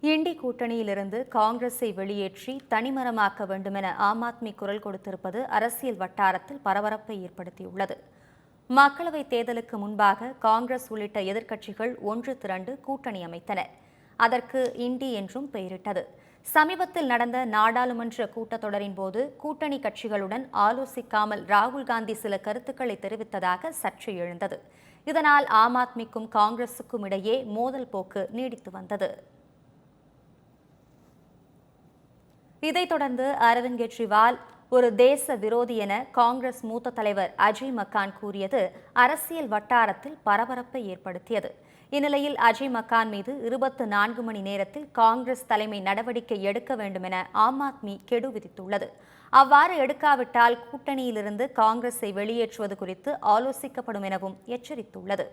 Indie கூட்டணியிலிருந்து காங்கிரஸை வெளியேற்றி தனிமரமாக்க வேண்டுமென ஆம் ஆத்மி குரல் கொடுத்திருப்பது அரசியல் வட்டாரத்தில் பரபரப்பை ஏற்படுத்தியுள்ளது. மக்களவைத் தேர்தலுக்கு முன்பாக காங்கிரஸ் உள்ளிட்ட எதிர்க்கட்சிகள் ஒன்று திரண்டு கூட்டணி அமைத்தனர். அதற்கு இண்டி என்றும் பெயரிட்டது. சமீபத்தில் நடந்த நாடாளுமன்ற கூட்டத்தொடரின் போது கூட்டணி கட்சிகளுடன் ஆலோசிக்காமல் ராகுல் காந்தி சில கருத்துக்களை தெரிவித்ததாக சர்ச்சை எழுந்தது. இதனால் ஆம் ஆத்மிக்கும் காங்கிரசுக்கும் இடையே மோதல் போக்கு நீடித்து வந்தது. இதைத் தொடர்ந்து அரவிந்த் கெஜ்ரிவால் ஒரு தேச விரோதி என காங்கிரஸ் மூத்த தலைவர் அஜய் மக்கான் கூறியது அரசியல் வட்டாரத்தில் பரபரப்பை ஏற்படுத்தியது. இந்நிலையில் அஜய் மக்கான் மீது 24 மணி நேரத்தில் காங்கிரஸ் தலைமை நடவடிக்கை எடுக்க வேண்டும் என ஆம் ஆத்மி கெடு விதித்துள்ளது. அவ்வாறு எடுக்காவிட்டால் கூட்டணியிலிருந்து காங்கிரஸை வெளியேற்றுவது குறித்து ஆலோசிக்கப்படும் எனவும் எச்சரித்துள்ளது.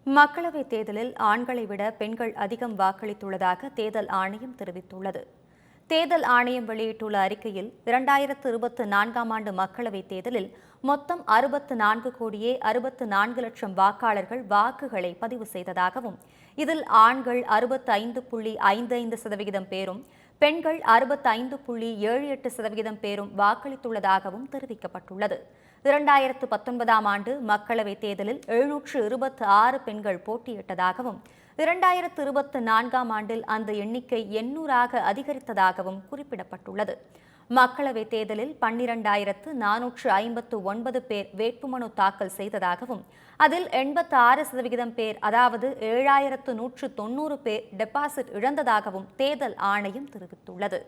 மக்களவைத் தேர்தலில் ஆண்களை விட பெண்கள் அதிகம் வாக்களித்துள்ளதாக தேர்தல் ஆணையம் தெரிவித்துள்ளது. தேர்தல் ஆணையம் வெளியிட்டுள்ள அறிக்கையில் 2024ஆம் ஆண்டு மக்களவைத் தேர்தலில் மொத்தம் 64,64,00,000 வாக்காளர்கள் வாக்குகளை பதிவு செய்ததாகவும், இதில் ஆண்கள் 65.55% பேரும் பெண்கள் 65.78% பேரும் வாக்களித்துள்ளதாகவும் தெரிவிக்கப்பட்டுள்ளது. 2019ஆம் ஆண்டு மக்களவைத் தேர்தலில் 726 பெண்கள் போட்டியிட்டதாகவும், 2024ஆம் ஆண்டில் அந்த எண்ணிக்கை 800ஆக அதிகரித்ததாகவும் குறிப்பிடப்பட்டுள்ளது. மக்களவைத் தேர்தலில் 12,459 பேர் வேட்புமனு தாக்கல் செய்ததாகவும், அதில் 86% பேர், அதாவது 7,190 பேர் டெபாசிட் இழந்ததாகவும் தேர்தல் ஆணையம் தெரிவித்துள்ளது.